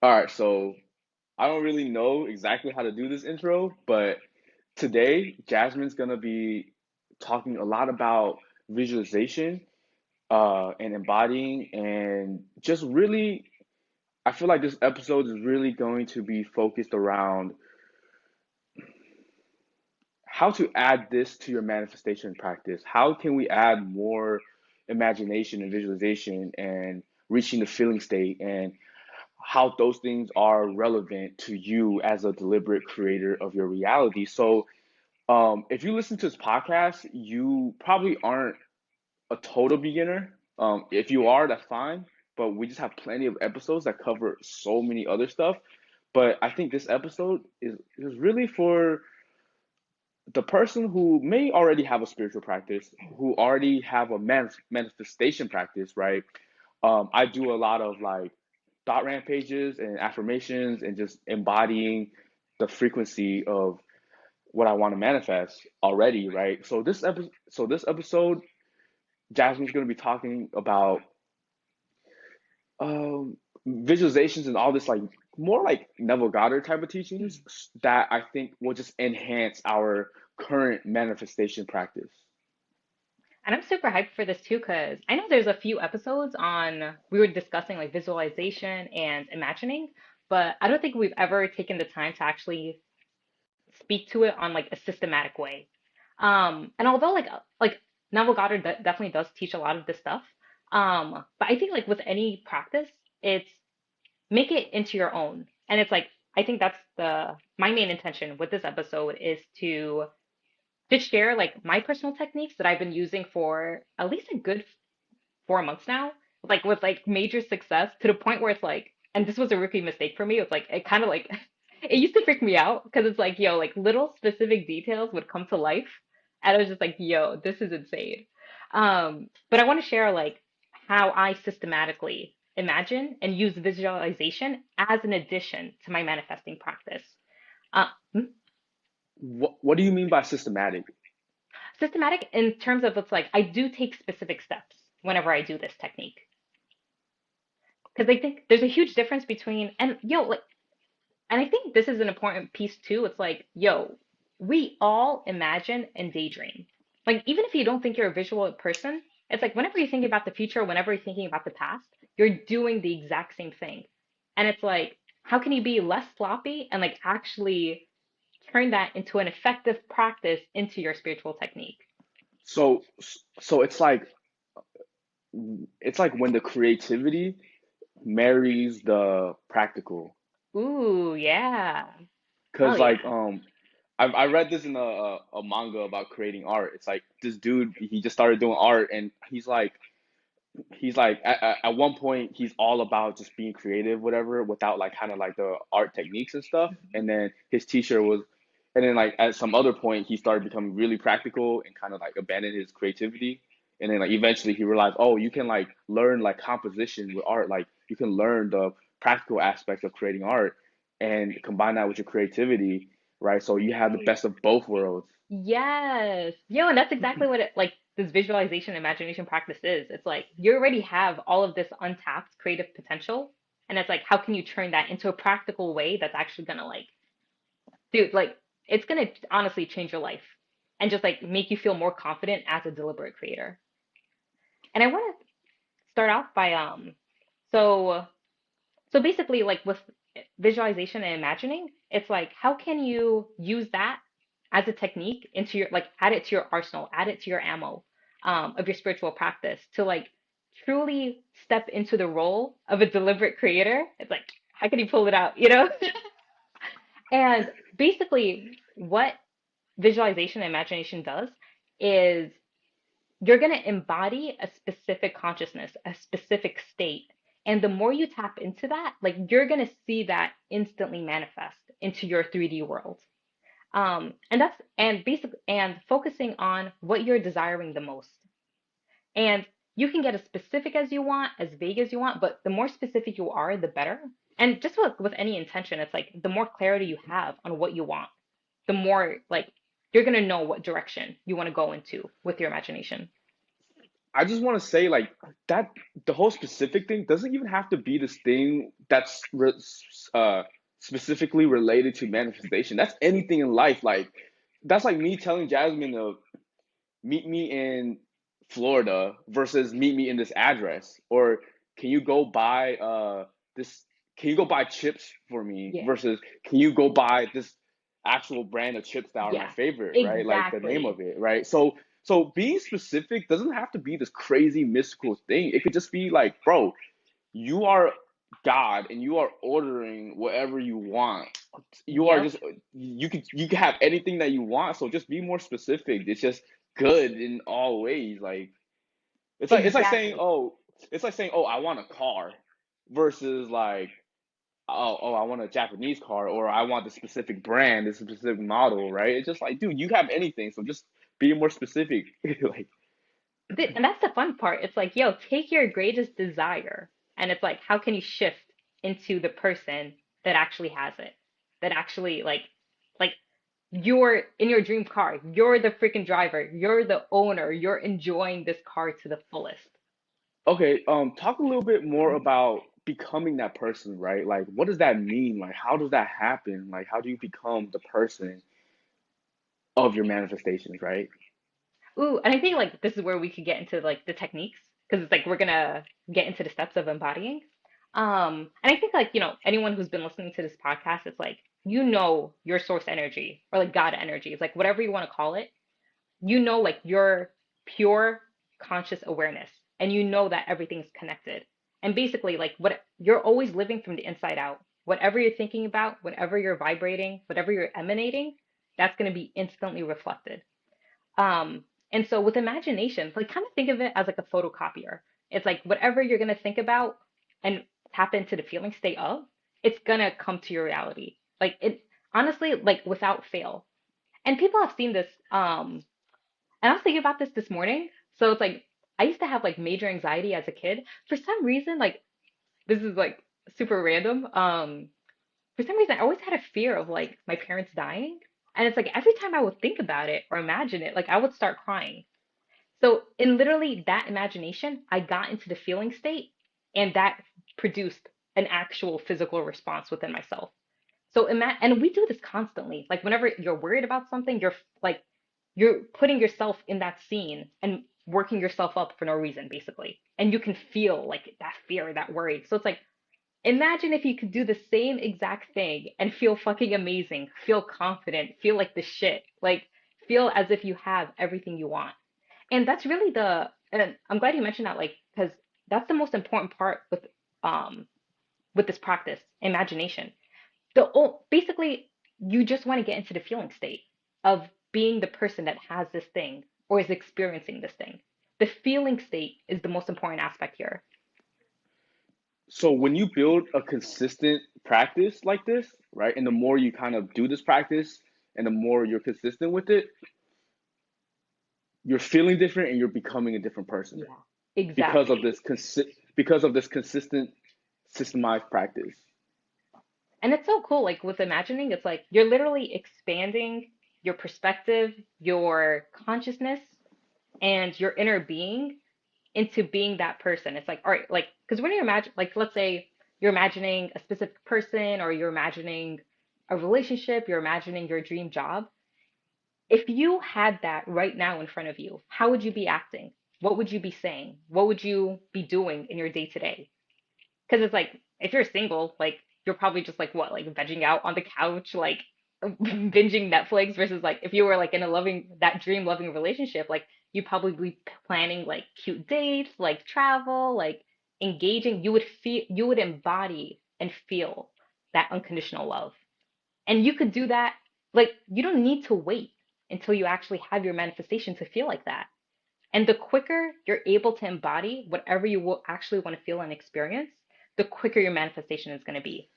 All right, so I don't really know exactly how to do this intro, but today Jasmine's gonna be talking a lot about visualization and embodying, and just really, I feel like this episode is really going to be focused around how to add this to your manifestation practice. How can we add more imagination and visualization and reaching the feeling state, and how those things are relevant to you as a deliberate creator of your reality. So, if you listen to this podcast, you probably aren't a total beginner. If you are, that's fine. But we just have plenty of episodes that cover so many other stuff. But I think this episode is really for the person who may already have a spiritual practice, who already have a manifestation practice, right? I do a lot of like thought rampages and affirmations and just embodying the frequency of what I want to manifest already, right? So this episode, Jasmine's going to be talking about um, visualizations and all this like more like Neville Goddard type of teachings that I think will just enhance our current manifestation practice. And I'm super hyped for this too, because I know there's a few episodes we were discussing like visualization and imagining, but I don't think we've ever taken the time to actually speak to it on like a systematic way. And although like Neville Goddard definitely does teach a lot of this stuff, but I think like with any practice, it's make it into your own. And it's like I think that's the my main intention with this episode is to share like my personal techniques that I've been using for at least a good 4 months now, like with like major success to the point where it's like, and this was a rookie mistake for me. It's like it kind of like it used to freak me out because it's like, yo, like little specific details would come to life, and I was just like, yo, this is insane. But I want to share like how I systematically imagine and use visualization as an addition to my manifesting practice. Uh, What do you mean by systematic? Systematic in terms of it's like I do take specific steps whenever I do this technique. Because I think there's a huge difference between and yo, like and I think this is an important piece too. It's like, yo, we all imagine and daydream. Like even if you don't think you're a visual person, it's like whenever you're thinking about the future, whenever you're thinking about the past, you're doing the exact same thing. And it's like, how can you be less sloppy and like actually turn that into an effective practice into your spiritual technique? So so it's like when the creativity marries the practical. Ooh, yeah. Hell Cause yeah. I read this in a manga about creating art. It's like this dude, he just started doing art, and he's like at one point he's all about just being creative, whatever, without like kind of like the art techniques and stuff. And then his teacher was, and then like at some other point he started becoming really practical and kind of like abandoned his creativity. And then like eventually he realized, oh, you can like learn like composition with art, like you can learn the practical aspects of creating art and combine that with your creativity, right? So you have the best of both worlds. Yes. Yo, and that's exactly what it like this visualization imagination practice is. It's like you already have all of this untapped creative potential. And it's like, how can you turn that into a practical way that's actually gonna like, dude, like it's gonna honestly change your life and just like make you feel more confident as a deliberate creator. And I want to start off by so so basically like with visualization and imagining, it's like how can you use that as a technique into your like add it to your arsenal, add it to your ammo of your spiritual practice to like truly step into the role of a deliberate creator. It's like how can you pull it out, you know? And basically what visualization and imagination does is you're going to embody a specific consciousness, a specific state. And the more you tap into that, like you're going to see that instantly manifest into your 3D world. And basically, and focusing on what you're desiring the most. And you can get as specific as you want, as vague as you want, but the more specific you are, the better. And just with any intention, it's like the more clarity you have on what you want, the more like you're going to know what direction you want to go into with your imagination. I just want to say like that the whole specific thing doesn't even have to be this thing that's uh, specifically related to manifestation. That's anything in life. Like that's like me telling Jasmine to meet me in Florida versus meet me in this address, or can you go buy this? Can you go buy chips for me Yeah. versus can you go buy this actual brand of chips that are my Yeah. favorite, right? Like the name Exactly. of it, right? So being specific doesn't have to be this crazy mystical thing. It could just be like, bro, you are God and you are ordering whatever you want. You are Yep. just you can have anything that you want. So just be more specific. It's just good in all ways. Like it's like saying Exactly. oh I want a car versus like oh I want a Japanese car or I want the specific brand, this specific model, right? It's just like dude, you have anything. So just be more specific. Like And that's the fun part. It's like, yo, take your greatest desire, and it's like, how can you shift into the person that actually has it, that actually like you're in your dream car, you're the freaking driver, you're the owner, you're enjoying this car to the fullest. okay, talk a little bit more about becoming that person, right? Like, what does that mean? Like, how does that happen? Like, how do you become the person of your manifestations, right? Ooh, and I think like this is where we could get into like the techniques because it's like we're gonna get into the steps of embodying. And I think like, anyone who's been listening to this podcast, it's like, your source energy or like God energy. It's like whatever you want to call it, like your pure conscious awareness. And you know that everything's connected. And basically, like what you're always living from the inside out. Whatever you're thinking about, whatever you're vibrating, whatever you're emanating, that's gonna be instantly reflected. And so with imagination, like kind of think of it as like a photocopier. It's like whatever you're gonna think about and tap into the feeling state of, it's gonna come to your reality. Like it honestly, like without fail. And people have seen this. And I was thinking about this morning. So it's like I used to have like major anxiety as a kid. For some reason, like this is like super random. For some reason, I always had a fear of like my parents dying. And it's like every time I would think about it or imagine it, like I would start crying. So in literally that imagination, I got into the feeling state and that produced an actual physical response within myself. So and we do this constantly. Like whenever you're worried about something, like you're putting yourself in that scene and working yourself up for no reason, basically. And you can feel like that fear, that worry. So it's like imagine if you could do the same exact thing and feel fucking amazing, feel confident, feel like the shit, like feel as if you have everything you want. And that's really and I'm glad you mentioned that, like, because that's the most important part um with this practice, imagination. Basically, you just want to get into the feeling state of being the person that has this thing or is experiencing this thing. The feeling state is the most important aspect here. So when you build a consistent practice like this, right, and the more you kind of do this practice and the more you're consistent with it, you're feeling different and you're becoming a different person Yeah, because of exactly. this consistent systemized practice. And it's so cool. Like with imagining, it's like you're literally expanding your perspective, your consciousness, and your inner being into being that person. It's like, all right, like, because when you imagine, like, let's say you're imagining a specific person or you're imagining a relationship, you're imagining your dream job. If you had that right now in front of you, how would you be acting? What would you be saying? What would you be doing in your day to day? Because it's like, if you're single, like, you're probably just like, what, like, vegging out on the couch, like, binging Netflix versus like, if you were like in that dream loving relationship, like, you probably be planning like cute dates, like travel, like engaging. You would embody and feel that unconditional love. And you could do that, like, you don't need to wait until you actually have your manifestation to feel like that. And the quicker you're able to embody whatever you will actually want to feel and experience, the quicker your manifestation is going to be.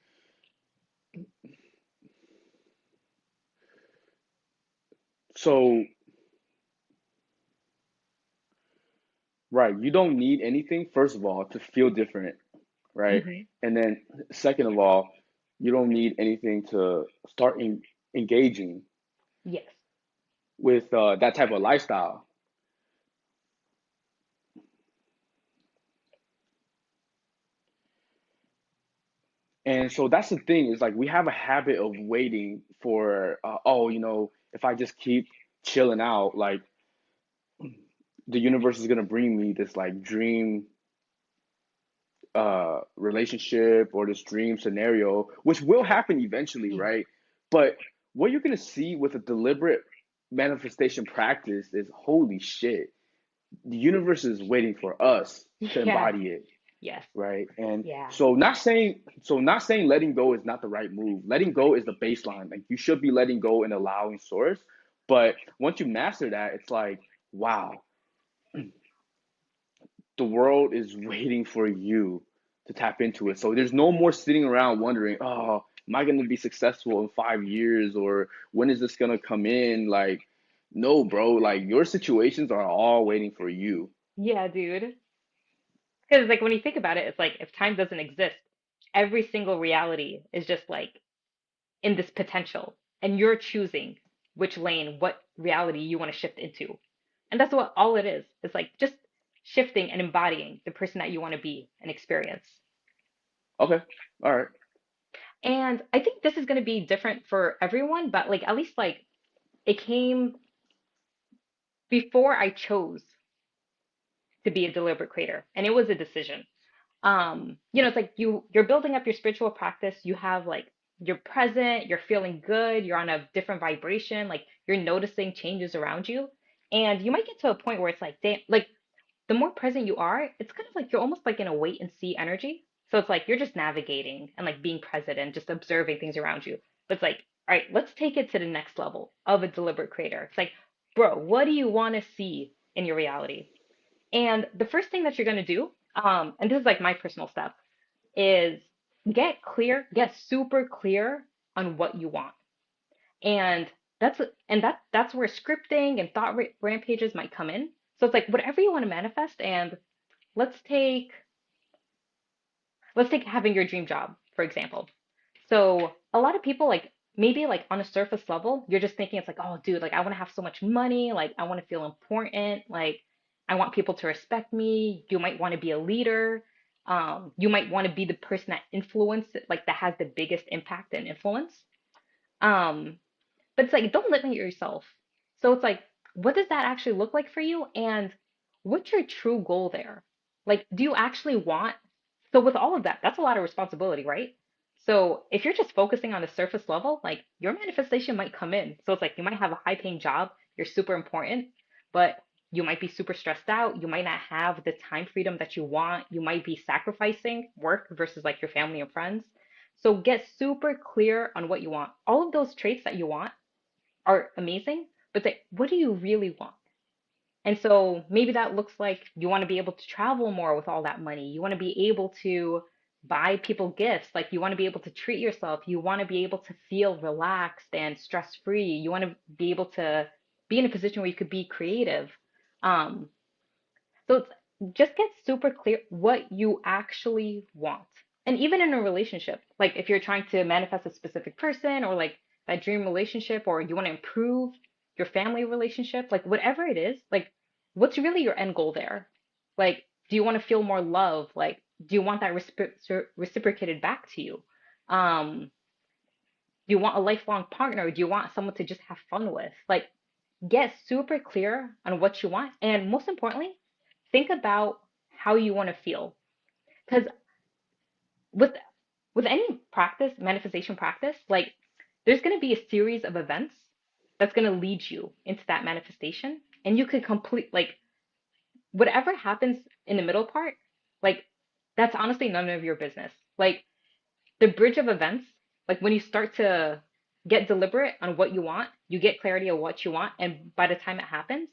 So, right, you don't need anything, first of all, to feel different, right? Hmm. And then, second of all, you don't need anything to start engaging Yes. with that type of lifestyle. And so that's the thing is like we have a habit of waiting for, oh, if I just keep chilling out, like the universe is gonna bring me this like dream relationship or this dream scenario, which will happen eventually, right? But what you're gonna see with a deliberate manifestation practice is holy shit, the universe is waiting for us to Yeah. embody it, Yes. right? And Yeah. so not saying letting go is not the right move. Letting go is the baseline. Like you should be letting go and allowing source. But once you master that, it's like, wow, the world is waiting for you to tap into it. So there's no more sitting around wondering, oh, am I going to be successful in 5 years or when is this going to come in? Like, no, bro, like your situations are all waiting for you. Yeah, dude. Because like when you think about it, it's like if time doesn't exist, every single reality is just like in this potential, and you're choosing which lane, what reality you want to shift into. And that's what all it is. It's like just shifting and embodying the person that you want to be and experience. Okay. All right. And I think this is going to be different for everyone, but like at least like it came before I chose to be a deliberate creator, and it was a decision. It's like you're building up your spiritual practice. You have like you're present, you're feeling good, you're on a different vibration, like you're noticing changes around you. And you might get to a point where it's like, damn, like the more present you are, it's kind of like you're almost like in a wait and see energy. So it's like you're just navigating and like being present and just observing things around you. But it's like, all right, let's take it to the next level of a deliberate creator. It's like, bro, what do you want to see in your reality? And the first thing that you're going to do, and this is like my personal step, is get clear, get super clear on what you want. And that's where scripting and thought rampages might come in. So it's like whatever you want to manifest, and let's take let's take having your dream job, for example. So a lot of people like maybe like on a surface level, you're just thinking it's like, oh dude, like I want to have so much money, like I want to feel important, like I want people to respect me. You might want to be a leader. You might want to be the person that like that has the biggest impact and influence. Um, but it's like, don't limit yourself. So it's like, what does that actually look like for you? And what's your true goal there? Like, do you actually want? So with all of that, that's a lot of responsibility, right? So if you're just focusing on the surface level, like your manifestation might come in. So it's like you might have a high paying job, you're super important, but you might be super stressed out. You might not have the time freedom that you want. You might be sacrificing work versus like your family and friends. So get super clear on what you want. All of those traits that you want are amazing, but what do you really want? And so maybe that looks like you want to be able to travel more with all that money. You want to be able to buy people gifts. Like you want to be able to treat yourself. You want to be able to feel relaxed and stress free. You want to be able to be in a position where you could be creative. Um, so it's just get super clear what you actually want. And even in a relationship, like if you're trying to manifest a specific person or like that dream relationship, or you want to improve your family relationship, like whatever it is, like what's really your end goal there? Like, do you want to feel more love? Like, do you want that reciprocated back to you? Um, do you want a lifelong partner? Or do you want someone to just have fun with? Like, get super clear on what you want. And most importantly, think about how you want to feel. Because with any practice, manifestation practice, like there's going to be a series of events that's going to lead you into that manifestation. And you could complete like whatever happens in the middle part, like that's honestly none of your business. Like the bridge of events, like when you start to get deliberate on what you want, you get clarity of what you want, and by the time it happens,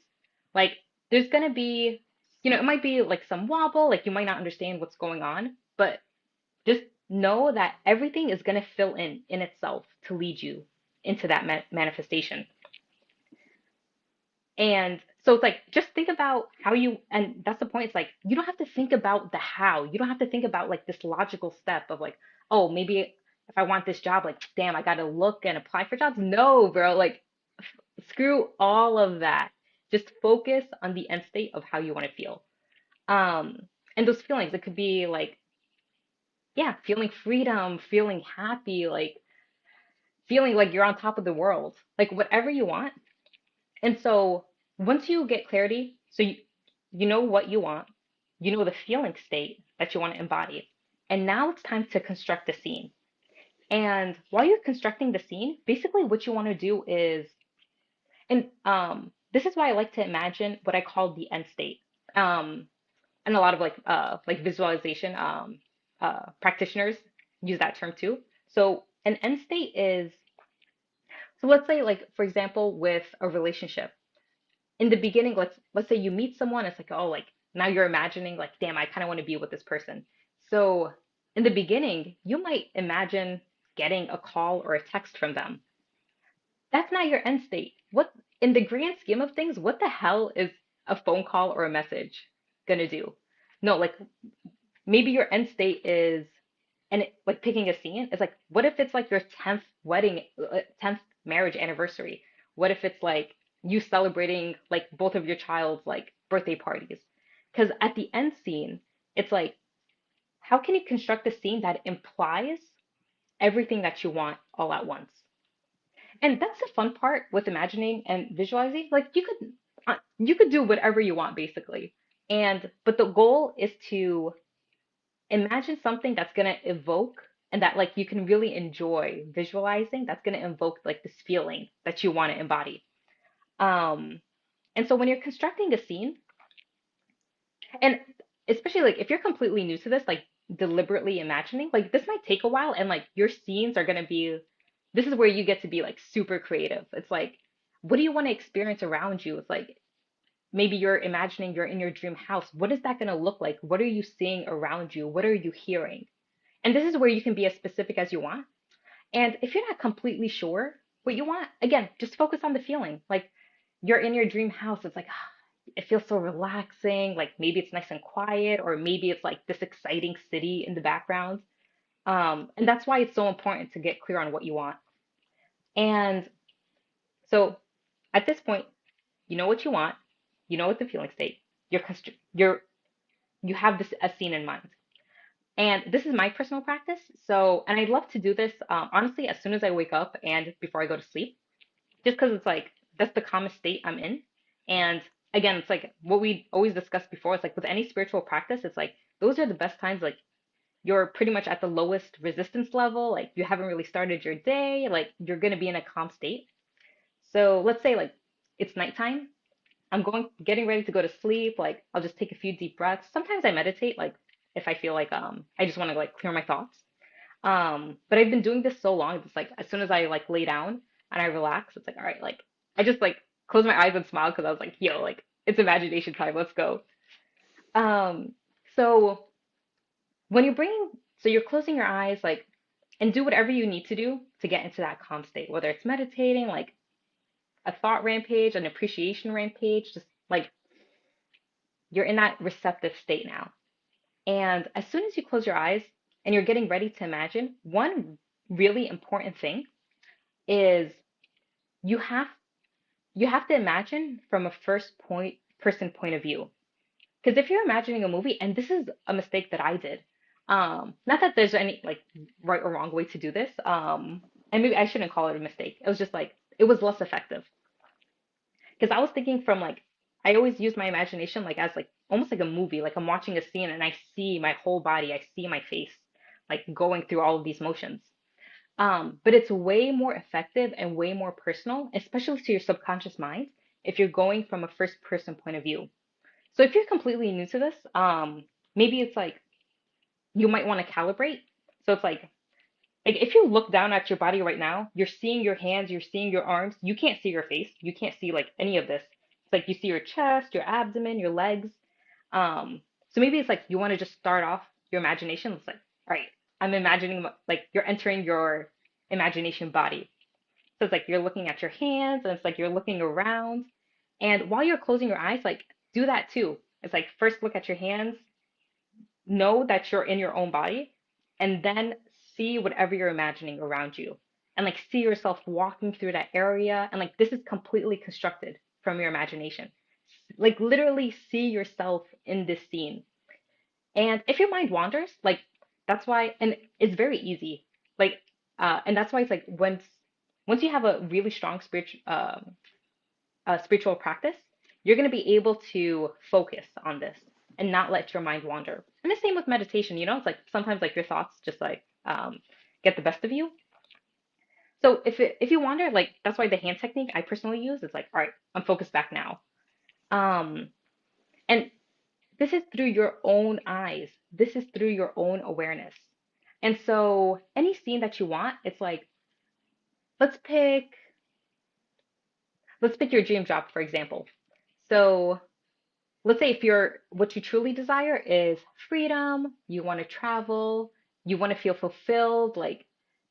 like there's gonna be, it might be like some wobble, like you might not understand what's going on, but just know that everything is gonna fill in itself to lead you into that manifestation. And so it's like, just think about how and that's the point. It's like, you don't have to think about the how. You don't have to think about like this logical step of like, oh, maybe if I want this job, like, damn, I got to look and apply for jobs. No, bro, like, screw all of that. Just focus on the end state of how you want to feel. Um, and those feelings, it could be like, yeah, feeling freedom, feeling happy, like feeling like you're on top of the world, like whatever you want. And so once you get clarity, so you know what you want, you know the feeling state that you want to embody. And now it's time to construct the scene. And while you're constructing the scene, basically what you want to do is, and this is why I like to imagine what I call the end state. Um, and a lot of like visualization practitioners use that term too. So an end state is, so let's say like for example with a relationship. In the beginning, let's say you meet someone, it's like, oh, like now you're imagining like, damn, I kind of want to be with this person. So in the beginning, you might imagine getting a call or a text from them. That's not your end state. What in the grand scheme of things, what the hell is a phone call or a message gonna do? No, like maybe your end state is, and like picking a scene is like, what if it's like your 10th wedding, 10th marriage anniversary? What if it's like you celebrating like both of your child's like birthday parties? Because at the end scene, it's like, how can you construct a scene that implies everything that you want all at once? And that's the fun part with imagining and visualizing. Like you could do whatever you want basically. And but the goal is to imagine something that's going to evoke and that like you can really enjoy visualizing, that's going to invoke like this feeling that you want to embody. um and so when you're constructing a scene, and especially like if you're completely new to this, like deliberately imagining, like this might take a while, and like your scenes are going to be, this is where you get to be like super creative. It's like, what do you want to experience around you? It's like maybe you're imagining you're in your dream house. What is that going to look like? What are you seeing around you? What are you hearing? And this is where you can be as specific as you want. And if you're not completely sure what you want, again, just focus on the feeling. Like you're in your dream house, it's like, it feels so relaxing. Like maybe it's nice and quiet, or maybe it's like this exciting city in the background. And that's why it's so important to get clear on what you want. And so at this point, you know what you want, you know what the feeling state, you're you have this a scene in mind. And this is my personal practice. So, and I love to do this honestly as soon as I wake up and before I go to sleep, just because it's like that's the calmest state I'm in. And again, it's like what we always discussed before. It's like with any spiritual practice, it's like those are the best times. Like you're pretty much at the lowest resistance level. Like you haven't really started your day. Like you're gonna be in a calm state. So let's say like it's nighttime. I'm getting ready to go to sleep. Like I'll just take a few deep breaths. Sometimes I meditate. Like if I feel like I just want to like clear my thoughts. But I've been doing this so long, it's like as soon as I like lay down and I relax, it's like, all right, like I just like close my eyes and smile because I was like, yo, like it's imagination time, let's go. Um, so when you're bringing, so you're closing your eyes, like, and do whatever you need to do to get into that calm state, whether it's meditating, like a thought rampage, an appreciation rampage, just like you're in that receptive state now. And as soon as you close your eyes and you're getting ready to imagine, one really important thing is you have you have to imagine from a first point person point of view. Because if you're imagining a movie, and this is a mistake that I did, not that there's any like right or wrong way to do this, and maybe I shouldn't call it a mistake. It was just like it was less effective. Because I was thinking from like I always use my imagination like as like almost like a movie, like I'm watching a scene and I see my whole body, I see my face, like going through all of these motions. But it's way more effective and way more personal, especially to your subconscious mind, if you're going from a first person point of view. So if you're completely new to this, maybe it's like you might want to calibrate. So it's like if you look down at your body right now, you're seeing your hands, you're seeing your arms. You can't see your face. You can't see like any of this. It's like you see your chest, your abdomen, your legs. So maybe it's like you want to just start off your imagination. It's like, all right, I'm imagining like you're entering your imagination body. So it's like you're looking at your hands and it's like you're looking around. And while you're closing your eyes, like do that too. It's like first look at your hands, know that you're in your own body, and then see whatever you're imagining around you. And like see yourself walking through that area. And like this is completely constructed from your imagination. Like literally see yourself in this scene. And if your mind wanders, like that's why, and it's very easy. Like, and that's why it's like once you have a really strong spiritual practice, you're going to be able to focus on this and not let your mind wander. And the same with meditation, you know, it's like sometimes like your thoughts just like get the best of you. So if you wander, like that's why the hand technique I personally use is like, all right, I'm focused back now. Um, and this is through your own eyes. This is through your own awareness. And so any scene that you want, it's like, let's pick let's pick your dream job, for example. So let's say if you're what you truly desire is freedom, you want to travel, you want to feel fulfilled, like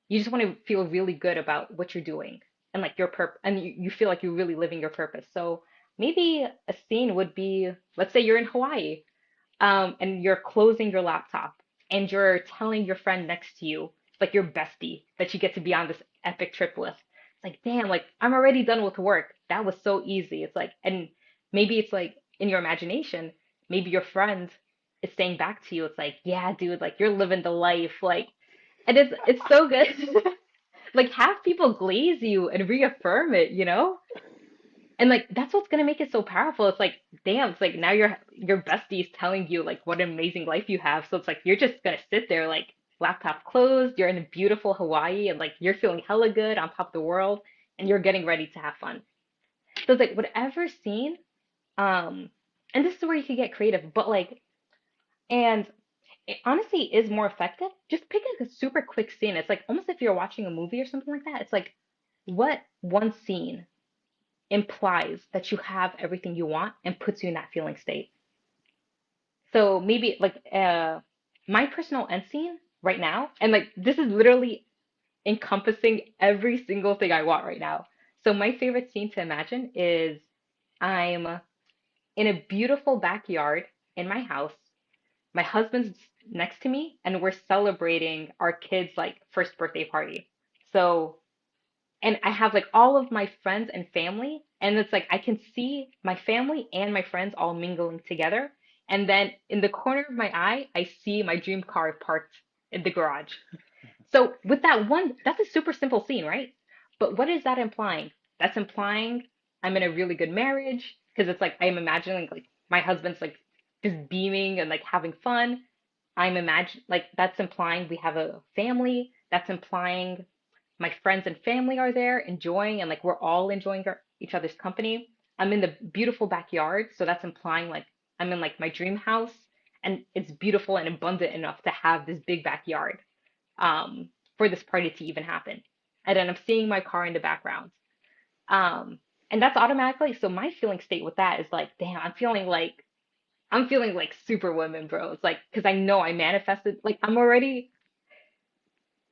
you just want to feel really good about what you're doing and like your and you feel like you're really living your purpose. So maybe a scene would be, let's say you're in Hawaii, and you're closing your laptop and you're telling your friend next to you, like your bestie, that you get to be on this epic trip with. It's like, damn, like I'm already done with work. That was so easy. It's like, and maybe it's like in your imagination, maybe your friend is saying back to you, it's like, yeah, dude, like you're living the life. Like, and it's so good. Like have people glaze you and reaffirm it, you know? And like that's what's gonna make it so powerful. It's like, damn, it's like now your bestie is telling you like what an amazing life you have. So it's like you're just gonna sit there like laptop closed, you're in beautiful Hawaii and like you're feeling hella good on top of the world and you're getting ready to have fun. So it's like whatever scene, um, and this is where you can get creative, but like and it honestly is more effective. Just pick a super quick scene. It's like almost if you're watching a movie or something like that. It's like what one scene implies that you have everything you want and puts you in that feeling state. So maybe like my personal end scene right now, and like this is literally encompassing every single thing I want right now. So my favorite scene to imagine is I'm in a beautiful backyard in my house. My husband's next to me, and we're celebrating our kids' like first birthday party. So and I have like all of my friends and family, and it's like I can see my family and my friends all mingling together. And then in the corner of my eye, I see my dream car parked in the garage. So with that one, that's a super simple scene, right? But what is that implying? That's implying I'm in a really good marriage because it's like I'm imagining like my husband's like just beaming and like having fun. I'm imagine like that's implying we have a family. That's implying my friends and family are there enjoying and like we're all enjoying each other's company. I'm in the beautiful backyard, so that's implying like I'm in like my dream house and it's beautiful and abundant enough to have this big backyard for this party to even happen. And then I'm seeing my car in the background. Um, and that's automatically so my feeling state with that is like, damn, I'm feeling like superwoman, bro. It's like because I know I manifested like I'm already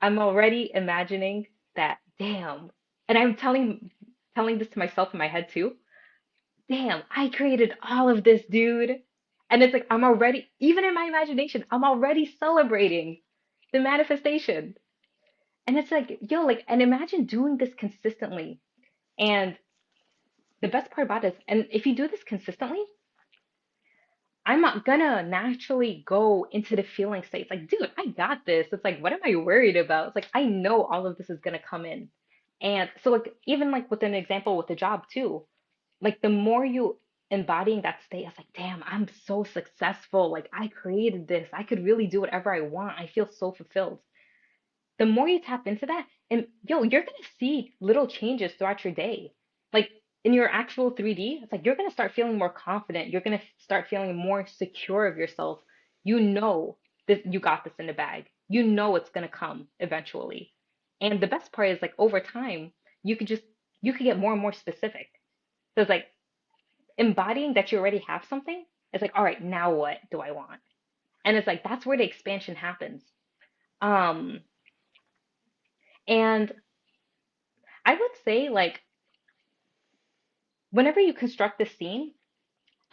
imagining that, damn. And I'm telling this to myself in my head too. Damn, I created all of this, dude. And it's like I'm already, even in my imagination, I'm already celebrating the manifestation. And it's like, yo, like, and imagine doing this consistently. And the best part about it is, and if you do this consistently, I'm not gonna naturally go into the feeling state. It's like, dude, I got this. It's like, what am I worried about? It's like, I know all of this is gonna come in. And so, like, even like with an example with the job too, like, the more you embodying that state, it's like, damn, I'm so successful. Like, I created this. I could really do whatever I want. I feel so fulfilled. The more you tap into that, and yo, you're gonna see little changes throughout your day. Like in your actual 3D, it's like you're gonna start feeling more confident. You're gonna start feeling more secure of yourself. You know that you got this in the bag. You know it's gonna come eventually. And the best part is like over time, you could just you could get more and more specific. So it's like embodying that you already have something. It's like, all right, now what do I want? And it's like that's where the expansion happens. Um, and I would say like whenever you construct this scene,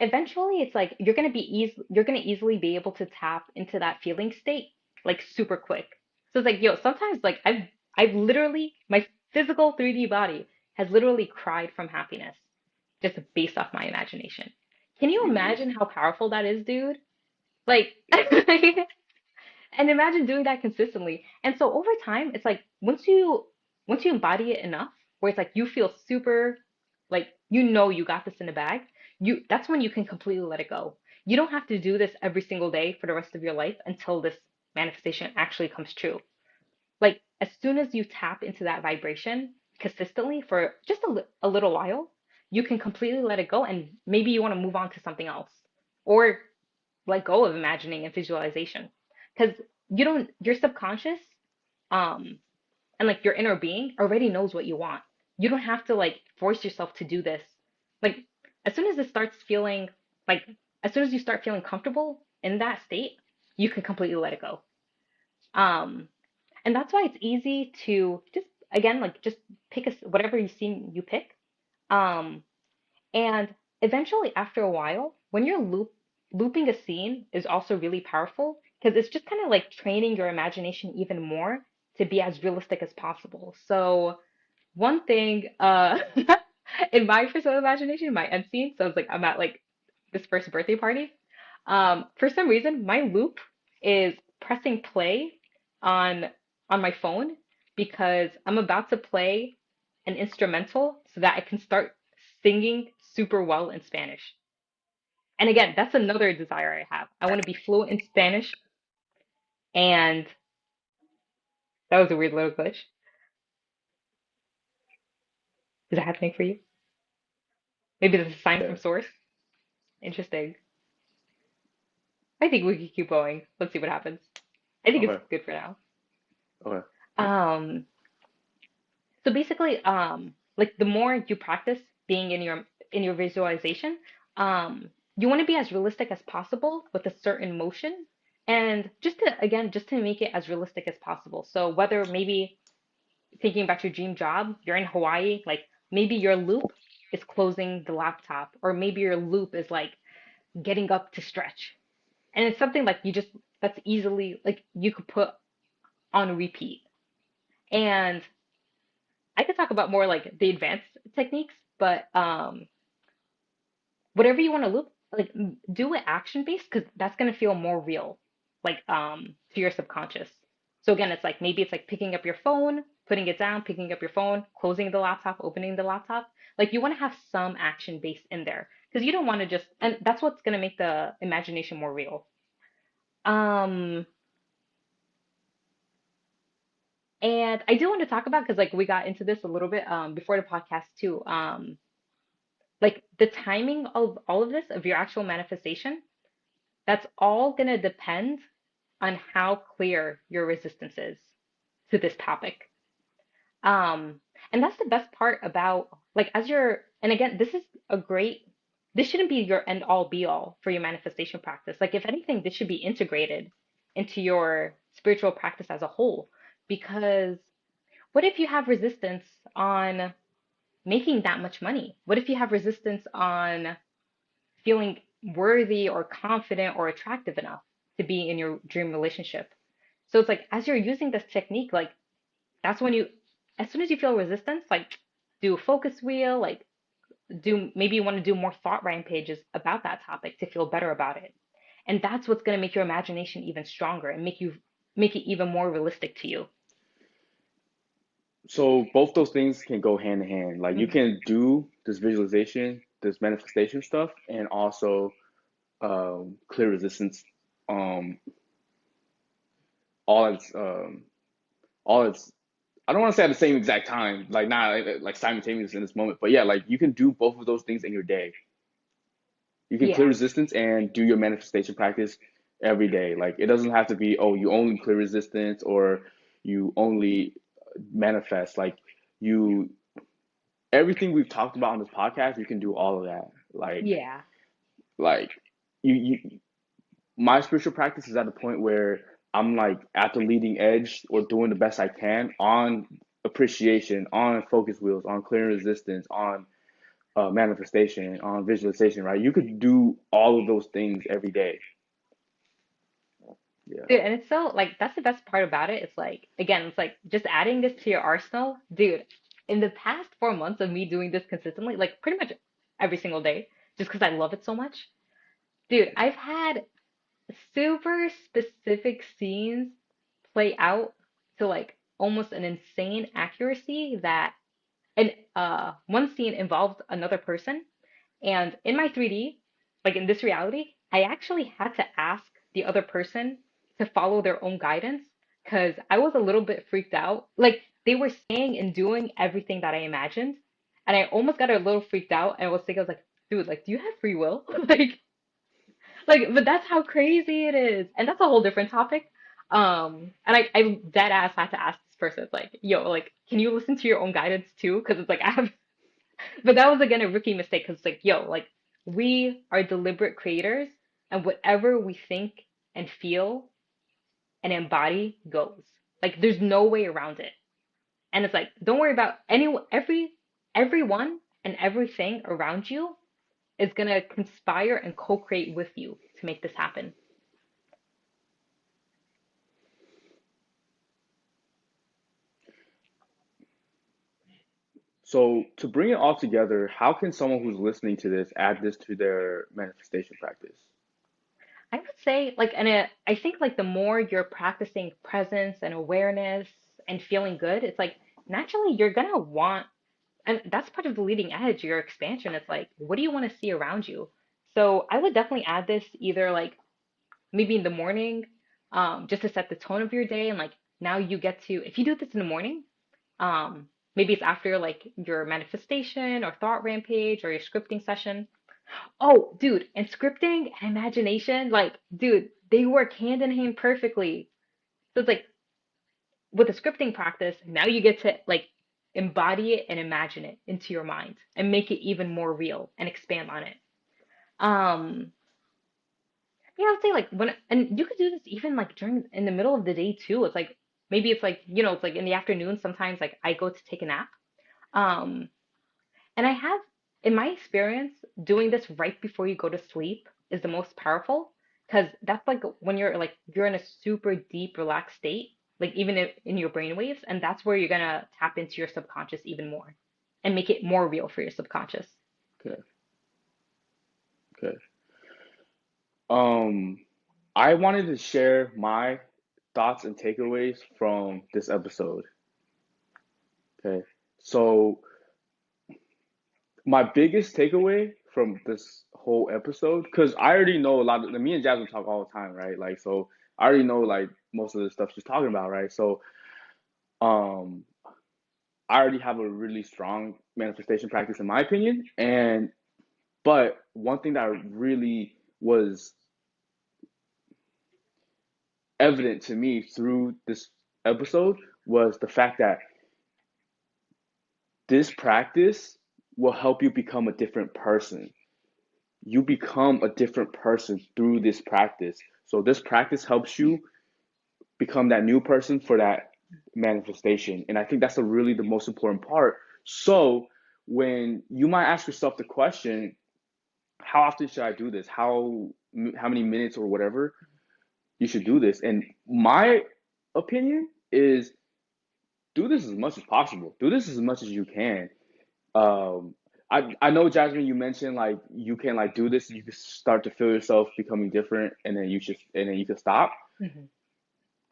eventually it's like you're gonna easily be able to tap into that feeling state like super quick. So it's like, yo, sometimes like I've literally my physical 3D body has literally cried from happiness just based off my imagination. Can you Jeez. imagine how powerful that is, dude? Like And imagine doing that consistently. And so over time, it's like once you embody it enough, where it's like you feel super like you know you got this in the bag, you that's when you can completely let it go. You don't have to do this every single day for the rest of your life until this manifestation actually comes true. Like as soon as you tap into that vibration consistently for just a little while, you can completely let it go and maybe you want to move on to something else. Or let go of imagining and visualization because your subconscious um and like your inner being already knows what you want. You don't have to like force yourself to do this. Like as soon as it starts feeling like as soon as you start feeling comfortable in that state, you can completely let it go. um and that's why it's easy to just again like just pick whatever you see you pick. um and eventually, after a while, when you're looping a scene is also really powerful because it's just kind of like training your imagination even more to be as realistic as possible. So one thing, in my personal imagination, my end scene, so it's like I'm at like this first birthday party. For some reason, my loop is pressing play on on my phone because I'm about to play an instrumental so that I can start singing super well in Spanish. And again, that's another desire I have. I want to be fluent in Spanish, and that was a weird little glitch. Is it happening for you? Maybe there's a sign from Yeah. source. Interesting. I think we could keep going. Let's see what happens. I think it's Okay. good for now. Okay. Um, so basically, like the more you practice being in your visualization, you want to be as realistic as possible with a certain motion, and just to make it as realistic as possible. So whether maybe thinking about your dream job, you're in Hawaii, like maybe your loop is closing the laptop, or maybe your loop is like getting up to stretch. And it's something like you just that's easily like you could put on repeat. And I could talk about more like the advanced techniques, but whatever you want to loop, like do it action based because that's gonna feel more real, like to your subconscious. So again, it's like maybe it's like picking up your phone, putting it down, picking up your phone, closing the laptop, opening the laptop. Like you want to have some action based in there because you don't want to just, and that's what's gonna make the imagination more real. Um, and I do want to talk about because like we got into this a little bit before the podcast too. Like the timing of all of this of your actual manifestation, that's all gonna depend on how clear your resistance is to this topic. Um, and that's the best part about like as you're, and again, this shouldn't be your end all be all for your manifestation practice. Like if anything, this should be integrated into your spiritual practice as a whole. Because what if you have resistance on making that much money? What if you have resistance on feeling worthy or confident or attractive enough to be in your dream relationship? So it's like as you're using this technique, like that's when you, as soon as you feel resistance, like do a focus wheel, like do maybe you want to do more thought rampages about that topic to feel better about it. And that's what's going to make your imagination even stronger and make it even more realistic to you. So both those things can go hand in hand. Like you Mhm. can do this visualization, this manifestation stuff, and also clear resistance. Um, all it's all it's. I don't want to say at the same exact time, like not like simultaneous in this moment, but yeah, like you can do both of those things in your day. You can clear Yeah. resistance and do your manifestation practice every day. Like it doesn't have to be, oh, you only clear resistance or you only manifest. Like you, everything we've talked about on this podcast, you can do all of that. Yeah. Like you my spiritual practice is at a point where I'm like at the leading edge or doing the best I can on appreciation, on focus wheels, on clearing resistance, on manifestation, on visualization, right? You could do all of those things every day. Yeah. Dude, and it's so like that's the best part about it. It's like again, it's like just adding this to your arsenal. Dude, in the past 4 months of me doing this consistently, like pretty much every single day, just because I love it so much. Dude, I've had super specific scenes play out to like almost an insane accuracy that and one scene involved another person and in my 3D, like in this reality, I actually had to ask the other person to follow their own guidance because I was a little bit freaked out. Like they were saying and doing everything that I imagined, and I almost got a little freaked out. And I was thinking, I was like, dude, like, do you have free will? But that's how crazy it is, and that's a whole different topic. And I dead ass had to ask this person, like, yo, like, can you listen to your own guidance too? Because it's like I have but that was again a rookie mistake because like, yo, like we are deliberate creators and whatever we think and feel and embody goes. Like there's no way around it. And it's like, don't worry about everyone and everything around you is gonna conspire and co-create with you to make this happen. So to bring it all together, how can someone who's listening to this add this to their manifestation practice? I would say like and I think like the more you're practicing presence and awareness and feeling good, it's like naturally you're gonna want and that's part of the leading edge, your expansion. It's like, what do you want to see around you? So I would definitely add this either like maybe in the morning, just to set the tone of your day. And like now you get to, if you do this in the morning, maybe it's after like your manifestation or thought rampage or your scripting session. Oh, dude, and scripting and imagination, like, dude, they work hand in hand perfectly. So it's like with the scripting practice, now you get to like embody it and imagine it into your mind and make it even more real and expand on it. Um, yeah, I would say like when, and you could do this even like during in the middle of the day too. It's like maybe it's like, it's like in the afternoon sometimes like I go to take a nap. Um, and I have in my experience doing this right before you go to sleep is the most powerful because that's like when you're in a super deep relaxed state, like even in your brain waves, and that's where you're gonna tap into your subconscious even more and make it more real for your subconscious. Okay, okay. Um, I wanted to share my thoughts and takeaways from this episode. Okay, so my biggest takeaway from this whole episode, because I already know a lot of me and Jasmine talk all the time, right? Like, so I already know like most of the stuff she's talking about, right? So, um, I already have a really strong manifestation practice in my opinion, and but one thing that really was evident to me through this episode was the fact that this practice will help you become a different person. You become a different person through this practice. So this practice helps you become that new person for that manifestation. And I think that's really the most important part. So when you might ask yourself the question, how often should I do this? How many minutes or whatever you should do this? And my opinion is do this as much as possible. Do this as much as you can. Um, I know Jasmine, you mentioned like you can like do this, you can start to feel yourself becoming different, and then you can stop. Hmm.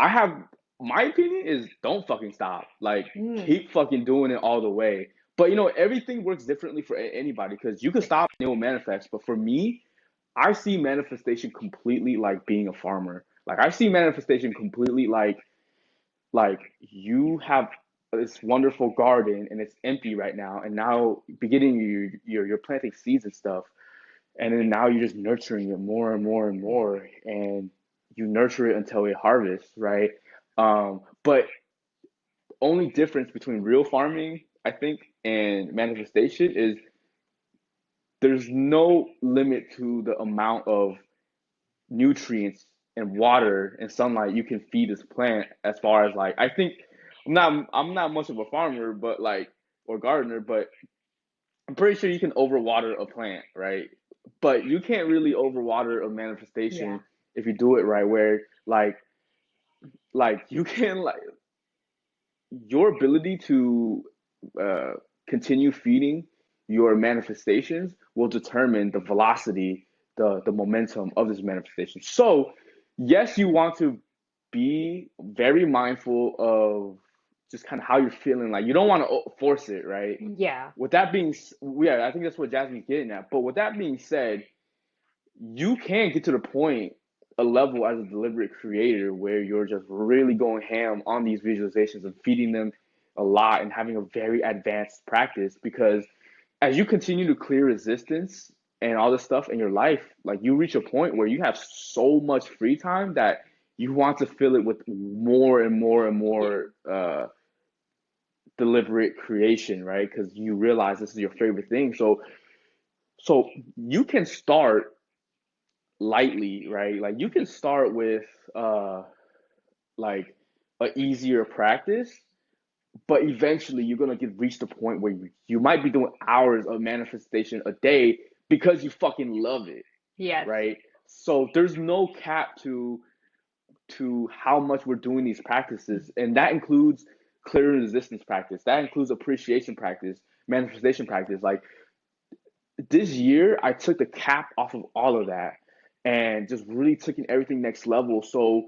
I have my opinion is don't fucking stop. Like Mm, keep fucking doing it all the way. But everything works differently for anybody because you can stop and it will manifest. But for me, I see manifestation completely like being a farmer. Like I see manifestation completely like you have this wonderful garden and it's empty right now, and now beginning you're planting seeds and stuff, and then now you're just nurturing it more and more and more, and you nurture it until it harvests, right? But only difference between real farming, I think, and manifestation is there's no limit to the amount of nutrients and water and sunlight you can feed this plant. As far as like I think I'm not much of a farmer but like or gardener, but I'm pretty sure you can overwater a plant, right? But you can't really overwater a yeah. manifestation if you do it right, where like you can like your ability to uh, continue feeding your manifestations will determine the velocity, the momentum of this manifestation. So yes, you want to be very mindful of just kind of how you're feeling. Like you don't want to force it, right? Yeah. With that being, yeah, I think that's what Jasmine's getting at. But with that being said, you can get to the point, a level as a deliberate creator where you're just really going ham on these visualizations and feeding them a lot and having a very advanced practice because as you continue to clear resistance and all this stuff in your life, like you reach a point where you have so much free time that you want to fill it with more and more and Yeah. more deliberate creation, right? Because you realize this is your favorite thing. So you can start lightly, right? Like you can start with uh like a easier practice, but eventually you're gonna get reach the point where you might be doing hours of manifestation a day because you fucking love it, Yes. right? So there's no cap to how much we're doing these practices, and that includes clearing resistance practice. That includes appreciation practice, manifestation practice. Like this year, I took the cap off of all of that and just really taking everything next level. So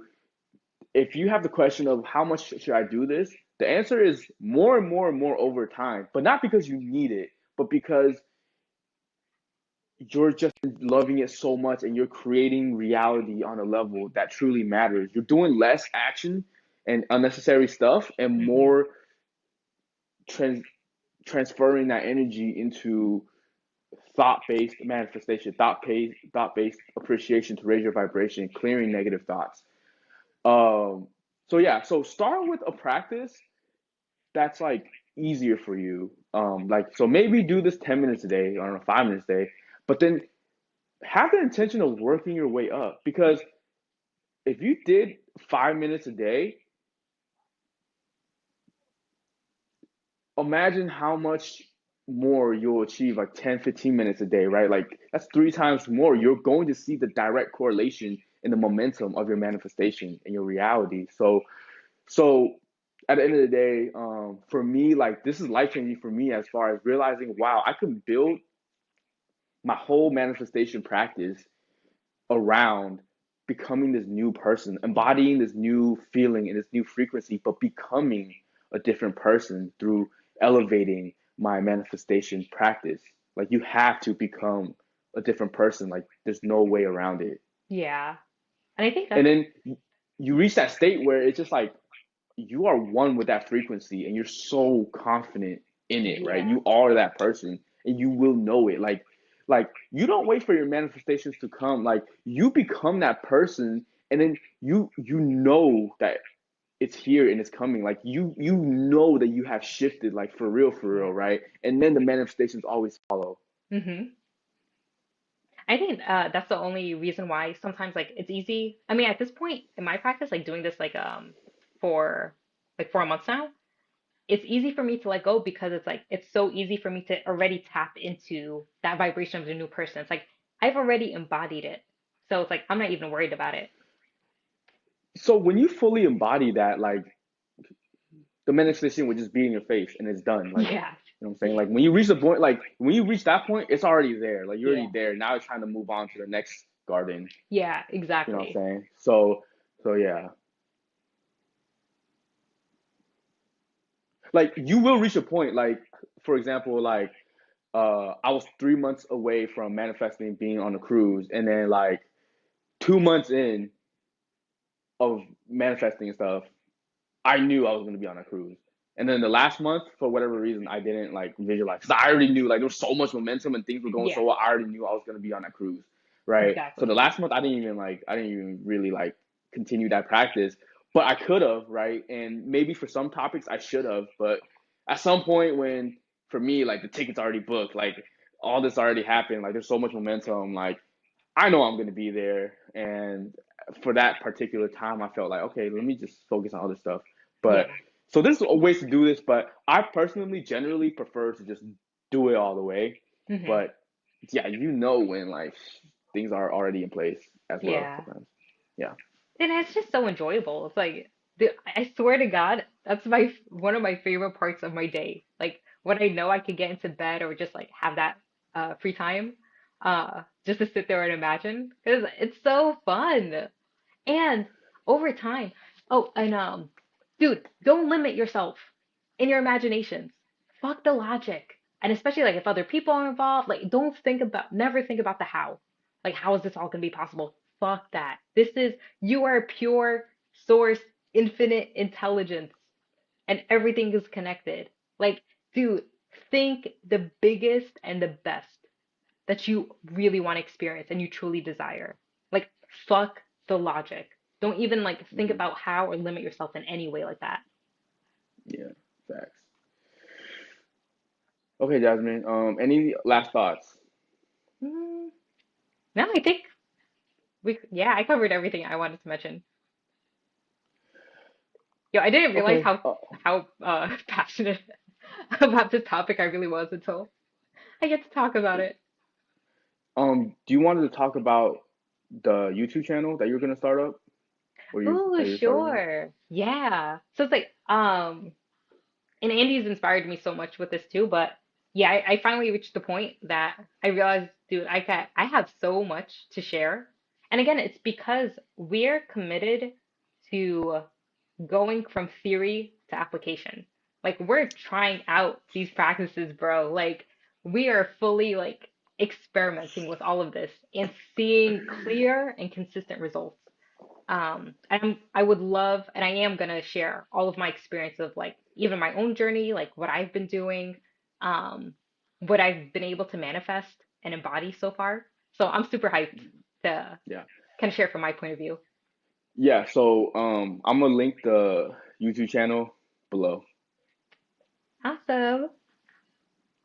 if you have the question of how much should I do this, the answer is more and more and more over time, but not because you need it, but because you're just loving it so much and you're creating reality on a level that truly matters. You're doing less action and unnecessary stuff and Hmm. more trans- transferring that energy into thought-based manifestation, thought-based appreciation to raise your vibration, clearing negative thoughts. So yeah, so start with a practice that's like easier for you. Like so maybe do this 10 minutes a day, or 5 minutes a day, but then have the intention of working your way up. Because if you did 5 minutes a day, imagine how much more you'll achieve like 10, 15 minutes a day, right? Like that's three times more. You're going to see the direct correlation in the momentum of your manifestation and your reality. So at the end of the day, for me, like this is life changing for me as far as realizing, wow, I can build my whole manifestation practice around becoming this new person, embodying this new feeling and this new frequency, but becoming a different person through elevating my manifestation practice. Like you have to become a different person. Like there's no way around it. Yeah. And I think And that's then you reach that state where it's just like you are one with that frequency and you're so confident in it, right? yeah. You are that person and you will know it. Like you don't wait for your manifestations to come. Like you become that person and then you know that it's here and it's coming. Like you know that you have shifted like for real, Yeah. right? And then the manifestations always follow. Hmm. I think that's the only reason why sometimes like it's easy. I mean, at this point in my practice, like doing this like for like 4 months now, it's easy for me to let go because it's like it's so easy for me to already tap into that vibration of the new person. It's like I've already embodied it. So it's like I'm not even worried about it. So when you fully embody that, like the manifestation would just be in your face and it's done. Like, Yeah. you know what I'm saying? Like when you reach the point, like when you reach that point, it's already there. Like you're Yeah. already there. Now it's time to move on to the next garden. Yeah, You know what exactly. I'm saying? So yeah. Like you will reach a point, like, for example, like I was 3 months away from manifesting being on a cruise, and then like 2 months in of manifesting and stuff, I knew I was gonna be on a cruise. And then the last month, for whatever reason, I didn't like visualize because I already knew like there was so much momentum and things were going Yeah, so well. I already knew I was gonna be on that cruise, right? So the exactly. last month, I didn't even really like continue that practice, but I could have, right? And maybe for some topics I should have, but at some point when for me like the tickets already booked, like all this already happened, like there's so much momentum, like I know I'm gonna be there, and for that particular time, I felt like, okay, let me just focus on other stuff. But Yeah. so there's ways to do this, but I personally generally prefer to just do it all the way. Hmm. But yeah, you know when like things are already in place as well Yeah. sometimes. Yeah. And it's just so enjoyable. It's like I swear to God, that's my one of my favorite parts of my day. Like when I know I could get into bed or just like have that free time, just to sit there and imagine, because it's so fun. And over time, oh, and dude, don't limit yourself in your imaginations. Fuck the logic. And especially like if other people are involved, like don't think about, never think about the how. Like, how is this all gonna be possible? Fuck that. This is, you are pure source, infinite intelligence, and everything is connected. Like, dude, think the biggest and the best that you really want to experience and you truly desire. Like, fuck the logic. Don't even like think Mhm. about how or limit yourself in any way like that. Yeah, facts. Okay, Jasmine. Any last thoughts? Mm, no, I think yeah, I covered everything I wanted to mention. Yo, I didn't realize Okay. how passionate about this topic I really was until I get to talk about it. Do you want to talk about the YouTube channel that you're gonna start up, or Oh, you're starting? sure. Yeah. So it's like, and Andy's inspired me so much with this too, but yeah, I finally reached the point that I realized, dude, I have so much to share. And again, it's because we're committed to going from theory to application. Like we're trying out these practices, bro. Like we are fully like experimenting with all of this and seeing clear and consistent results. And I would love, and I am gonna share all of my experience of like even my own journey, like what I've been doing, um, what I've been able to manifest and embody so far. So I'm super hyped to Yeah. kind of share from my point of view. Yeah. So I'm gonna link the YouTube channel below. Awesome.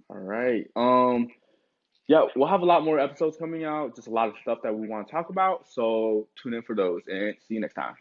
All right. Yeah, we'll have a lot more episodes coming out. Just a lot of stuff that we want to talk about. So tune in for those, and see you next time.